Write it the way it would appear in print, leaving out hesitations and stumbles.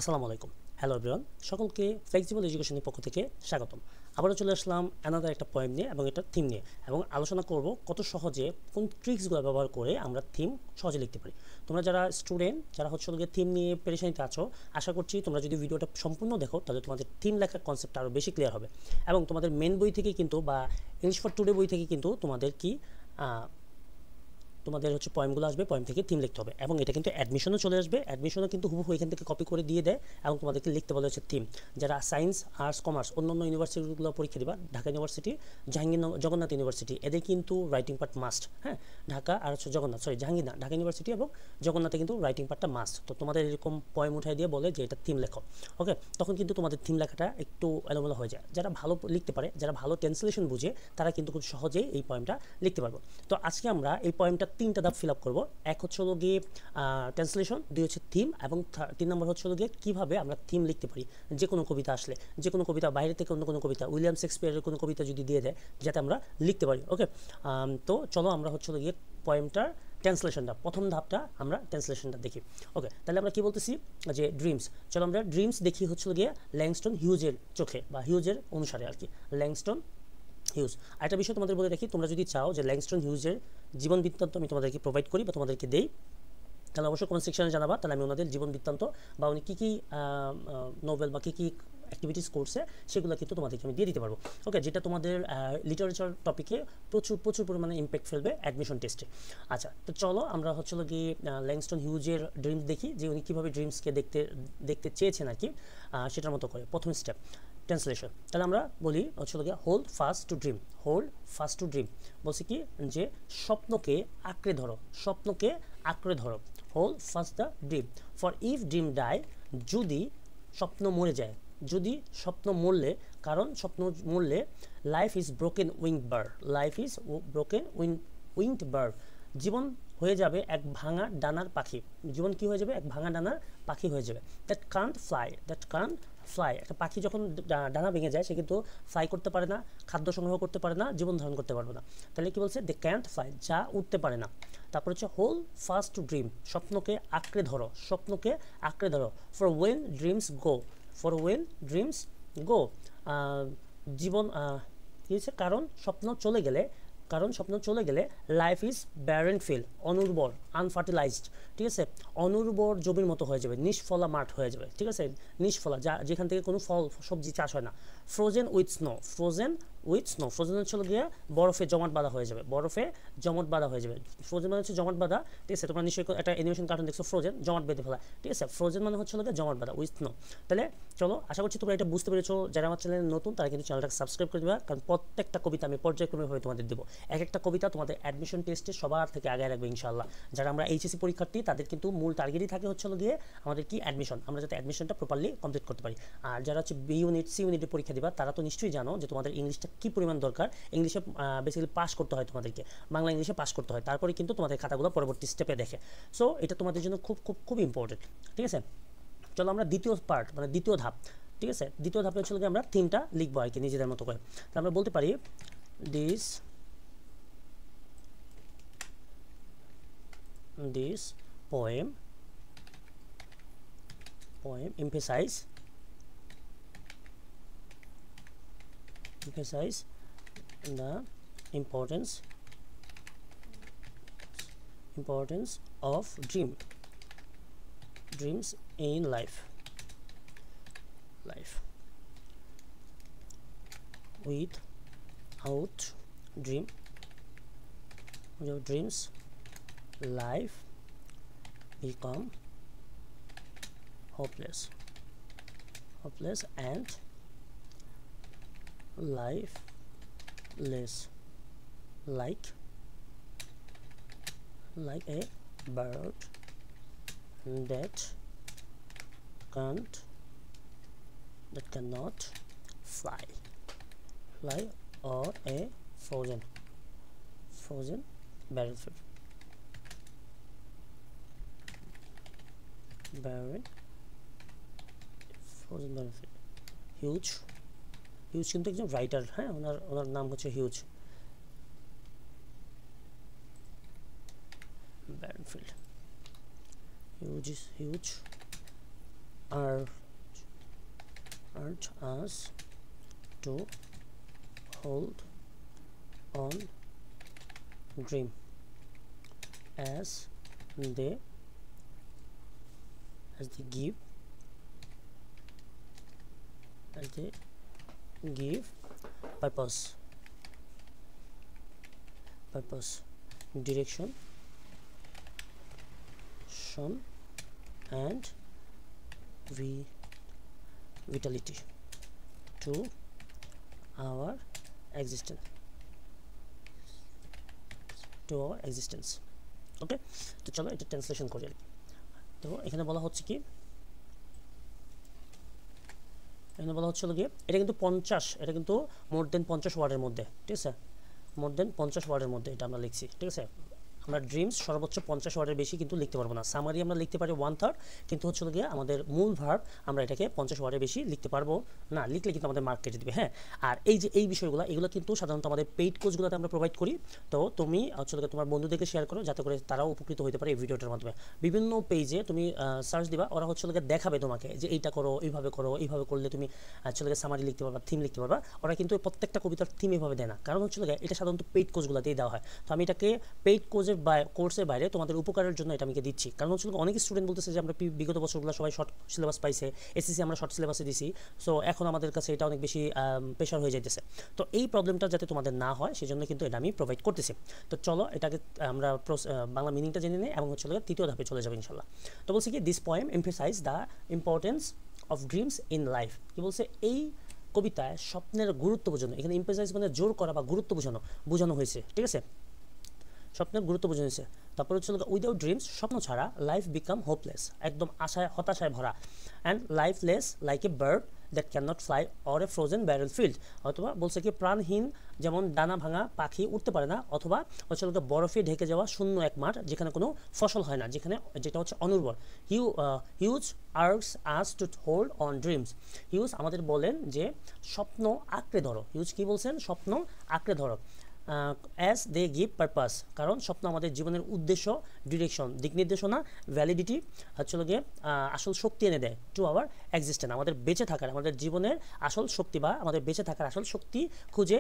আসসালামু আলাইকুম। Hello everyone, সকলকে ফ্লেক্সিবল এডুকেশনের পক্ষ থেকে স্বাগতম। আবারও চলে আসলাম অ্যানাদার একটা পয়েন্ট নিয়ে এবং এটা থিম নিয়ে, এবং আলোচনা করব কত সহজে কোন ট্রিক্সগুলো ব্যবহার করে আমরা থিম সহজে লিখতে পারি। তোমরা যারা স্টুডেন্ট, যারা হচ্ছে থিম নিয়ে পেরেশানিতে আছো, আশা করছি তোমরা যদি ভিডিওটা সম্পূর্ণ দেখো তাহলে তোমাদের থিম লেখার কনসেপ্ট আরও বেশি ক্লিয়ার হবে। এবং তোমাদের মেন বই থেকে কিন্তু বা ইংলিশ ফর টুডে বই থেকে কিন্তু তোমাদের হচ্ছে পয়েমগুলো আসবে, পয়েম থেকে থিম লিখতে হবে, এবং এটা কিন্তু অ্যাডমিশনও চলে আসবে। অ্যাডমিশনও কিন্তু হুবহু এখান থেকে কপি করে দিয়ে দেয় এবং তোমাদেরকে লিখতে বলা হচ্ছে থিম। যারা সায়েন্স, আর্টস, কমার্স অন্য ইউনিভার্সিটিগুলো পরীক্ষা দিবা, ঢাকা ইউনিভার্সিটি, জগন্নাথ ইউনিভার্সিটি, এদের কিন্তু রাইটিং পার্ট মাস্ট। হ্যাঁ, ঢাকা আর হচ্ছে জাহাঙ্গীর না, ঢাকা ইউনিভার্সিটি এবং জগন্নাথে কিন্তু রাইটিং পার্টটা মাস্ট। তো তোমাদের এরকম পয়েম উঠাই দিয়ে বলে যে এটা থিম লেখো, ওকে, তখন কিন্তু তোমাদের থিম লেখাটা একটু এলোমেলো হয়ে যায়। যারা ভালো লিখতে পারে, যারা ভালো ট্রান্সলেশন বুঝে, তারা কিন্তু খুব সহজেই এই পয়েমটা লিখতে পারবো। তো আজকে আমরা এই পয়েমটা 3টা ধাপ ফিল আপ করবো। এক হচ্ছে হলো গিয়ে ট্রান্সলেশন, 2 হচ্ছে থিম, এবং 3 নম্বর হচ্ছে হলো গিয়ে কীভাবে আমরা থিম লিখতে পারি। যে কোনো কবিতা আসলে, যে কোনো কবিতা, বাইরে থেকে অন্য কোনো কবিতা, উইলিয়াম শেক্সপিয়ারের কোনো কবিতা যদি দিয়ে দেয়, যাতে আমরা লিখতে পারি। ওকে, তো চলো আমরা হচ্ছে হলো গিয়ে পয়েমটার ট্রান্সলেশনটা, প্রথম ধাপটা আমরা ট্রান্সলেশনটা দেখি। ওকে, তাহলে আমরা কি বলতেছি যে ড্রিমস, চলো আমরা ড্রিমস দেখি হচ্ছে গিয়ে ল্যাংস্টন হিউজের চোখে বা হিউজের অনুসারে আর কি, ল্যাংস্টন হিউজ। আরেকটা বিষয় তোমাদের বলে রাখি, তোমরা যদি চাও যে ল্যাংস্টন হিউজের জীবন বৃত্তান্ত আমি তোমাদেরকে প্রোভাইড করি বা তোমাদেরকে দেই, তাহলে অবশ্যই কমেন্ট সেকশনে জানাবা, তাহলে আমি ওনাদের জীবন বৃত্তান্ত বা উনি কী কী নোভেল বা কী কী অ্যাক্টিভিটিস করছে সেগুলো কিন্তু তোমাদেরকে আমি দিয়ে দিতে পারবো। ওকে, যেটা তোমাদের লিটারেচার টপিকে প্রচুর পরিমাণে ইম্প্যাক্ট ফেলবে অ্যাডমিশন টেস্টে। আচ্ছা, তো চলো আমরা হচ্ছে গিয়ে ল্যাংস্টন হিউজের ড্রিমস দেখি, যে উনি কীভাবে ড্রিমসকে দেখতে চেয়েছেন আর কি, সেটার মতো করে। প্রথম স্টেপ ট্রান্সলেশন, তাহলে আমরা বলি হচ্ছে গিয়ে hold fast to dream. Hold fast to dream বলছি কি, যে স্বপ্নকে আঁকড়ে ধরো, স্বপ্নকে আঁকড়ে ধরো। Hold fast the dream. For if dream die, যদি স্বপ্ন মরে যায়, যদি স্বপ্ন মরলে, কারণ স্বপ্ন মরলে life is broken winged bird, life is broken winged bird, জীবন হয়ে যাবে এক ভাঙা ডানার পাখি। জীবন কি হয়ে যাবে? এক ভাঙা ডানার পাখি হয়ে যাবে। That can't fly, that can't fly, একটা পাখি যখন ডানা ভেঙে যায় সে কিন্তু ফ্লাই করতে পারে না, খাদ্য সংগ্রহ করতে পারে না, জীবন ধারণ করতে পারবে না। তাহলে কি বলছে? দে ক্যান্ট ফ্লাই, যা উঠতে পারে না। তারপর হচ্ছে হোল ফাস্ট টু ড্রিম, স্বপ্নকে আঁকড়ে ধরো, স্বপ্নকে আঁকড়ে ধরো। For when dreams go, for when dreams go, জীবন কী হচ্ছে? কারণ স্বপ্ন চলে গেলে, কারণ স্বপ্ন চলে গেলে লাইফ ইজ ব্যারেন ফিল, অনুর্বর, আনফার্টিলাইজড, ঠিক আছে, অনুর্বর জমির মতো হয়ে যাবে, নিষ্ফলা মাঠ হয়ে যাবে, ঠিক আছে, নিষ্ফলা, যা যেখান থেকে কোনো ফল সবজি চাষ হয় না। Frozen with snow, frozen with snow, frozen হচ্ছে গিয়ে বরফে জমাট বাঁধা হয়ে যাবে, বরফে জমাট বাঁধা হয়ে যাবে। ফ্রোজেন মানে হচ্ছে জমাট বাঁধা, ঠিক আছে, তোমরা নিশ্চয়ই একটা অ্যানিমেশন কার্টুন দেখছো, ফ্রোজেন, জমাট বেঁধে ফেলা, ঠিক আছে, ফ্রোজেন মানে হচ্ছে গিয়ে জমাট বাঁধা উইথ স্নো। তাহলে চলো, আশা করছি তোমরা এটা বুঝতে পেরেছো। যারা আমার চ্যানেলে নতুন তারা কিন্তু চ্যানেলটাকে সাবস্ক্রাইব করে দেবে, কারণ প্রত্যেকটা কবিতা আমি পর্যায়ক্রমে তোমাদের দেবো। এক একটা কবিতা তোমাদের অ্যাডমিশন টেস্টে সবার থেকে আগে রাখবে ইনশাআল্লাহ। যারা আমরা এইচএসসি পরীক্ষার্থী তাদের কিন্তু মূল টার্গেটই থাকে হচ্ছে গিয়ে আমাদের কি অ্যাডমিশন, আমরা যাতে অ্যাডমিশনটা প্রপারলি কমপ্লিট করতে পারি। আর যারা হচ্ছে বি ইউনিট, সি ইউনিটের পরীক্ষা দিবা, তারা তো নিশ্চয়ই জানো যে তোমাদের ইংলিশটা কী পরিমাণ দরকার। ইংলিশে বেসিক্যালি পাস করতে হয় তোমাদেরকে, বাংলা ইংলিশে পাস করতে হয়, তারপরে কিন্তু তোমাদের খাতাগুলো পরবর্তী স্টেপে দেখে। সো এটা তোমাদের জন্য খুব খুব খুব ইম্পর্টেন্ট, ঠিক আছে। চলো আমরা দ্বিতীয় পার্ট, মানে দ্বিতীয় ধাপ, ঠিক আছে, দ্বিতীয় ধাপে হচ্ছে আমরা থিমটা লিখবো আর কি নিজেদের মতো করে। তো আমরা বলতে পারি this poem emphasize the importance of dreams in life without dreams life become hopeless and lifeless, like a bird that cannot fly, or a frozen battlefield, Hughes কিন্তু একজন রাইটার, হ্যাঁ, ওনার নাম হচ্ছে Hughes Barnfield, Hughes urge us to hold on dream as they give purpose, direction and vitality to our existence. ওকে, তো চলো এটা translation করি। তো এখানে বলা হচ্ছে কি, এখানে বলা হচ্ছিল কি এটা কিন্তু 50, এটা কিন্তু মোর দেন 50 ওয়ার্ডের মধ্যে, ঠিক আছে, মোর দেন 50 ওয়ার্ডের মধ্যে এটা আমরা লিখছি, ঠিক আছে। আমরা ড্রিমস সর্বোচ্চ 50 ওয়ার্ডের বেশি কিন্তু লিখতে পারবো না। সামারি আমরা লিখতে পারি 1/3, কিন্তু হচ্ছিল গিয়ে আমাদের মূল ভার্ব আমরা এটাকে 50 ওয়ার্ডের বেশি লিখতে পারবো না, লিখলে কিন্তু আমাদের মার্ক কেটে দিবে। হ্যাঁ, আর এই যে এই বিষয়গুলো, এগুলো কিন্তু সাধারণত আমাদের পেইড কোর্সগুলোতে আমরা প্রোভাইড করি। তো তুমি হচ্ছিল গিয়ে তোমার বন্ধুদেরকে শেয়ার করো, যাতে করে তারাও উপকৃত হতে পারে এই ভিডিওটার মাধ্যমে। বিভিন্ন পেজে তুমি সার্চ দিবা, ওরা হচ্ছিল গিয়ে দেখাবে তোমাকে যে এইটা করো, এইভাবে করো, এইভাবে করলে তুমি হচ্ছিল গিয়ে সামারি লিখতে পারবা, থিম লিখতে পারবা। ওরা কিন্তু প্রত্যেকটা কবিতার থিম এভাবে দেয় না, কারণ হচ্ছিল গিয়ে এটা সাধারণত পেইড কোর্সগুলোতেই দেওয়া হয়। তো আমি এটাকে পেইড কোর্সের বাইরে তোমাদের উপকারের জন্য এটা আমি দিচ্ছি, কারণ হচ্ছে অনেক স্টুডেন্ট বলতেছে যে আমরা বিগত বছরগুলো সবাই শর্ট সিলেবাস পাইছে, এসএসসি আমরা শর্ট সিলেবাসে দিছি, সো এখন আমাদের কাছে এটা অনেক বেশি প্রেশার হয়ে যাইতেছে। তো এই প্রবলেমটা যাতে তোমাদের না হয় সেই জন্য কিন্তু এটা আমি প্রোভাইড করতেছি। তো চলো এটাকে আমরা বাংলা মিনিংটা জেনে নিই এবং হচ্ছে তৃতীয় ধাপে চলে যাবে ইনশাল্লাহ। তো বলছে কি, this poem emphasise the importance of dreams in life. কি বলছে, এই কবিতায় স্বপ্নের গুরুত্ব বোঝানো, এখানে এমফেসাইজ মানে জোর করা বা গুরুত্ব বোঝানো হয়েছে, ঠিক আছে, স্বপ্নের গুরুত্ব বোঝানো হয়েছে। তারপর হচ্ছে উইদাউট ড্রিমস, স্বপ্ন ছাড়া লাইফ বিকাম হোপলেস, একদম হতাশায় ভরা, and lifeless like a bird that can not fly or a frozen barrel field. অথবা বলছে কি, প্রাণহীন যেমন ডানা ভাঙা পাখি উঠতে পারে না, অথবা হচ্ছে বরফে ঢেকে যাওয়া শূন্য এক মাঠ যেখানে কোনো ফসল হয় না, যেটা হচ্ছে অনুর্বর। Huge arcs us to hold on dreams. Huge আমাদের বলেন যে স্বপ্ন আঁকড়ে ধরো। হিউজ কি বলছেন, স্বপ্ন আঁকড়ে ধরো। অ্যাজ দে গিভ পারপাস, কারণ স্বপ্ন আমাদের জীবনের উদ্দেশ্য, ডিরেকশন দিক নির্দেশনা, ভ্যালিডিটি হচ্ছে গিয়ে আসল শক্তি এনে দেয় টু আওয়ার এক্সিস্টেন্স, আমাদের বেঁচে থাকার, আমাদের জীবনের আসল শক্তি বা আমাদের বেঁচে থাকার আসল শক্তি খুঁজে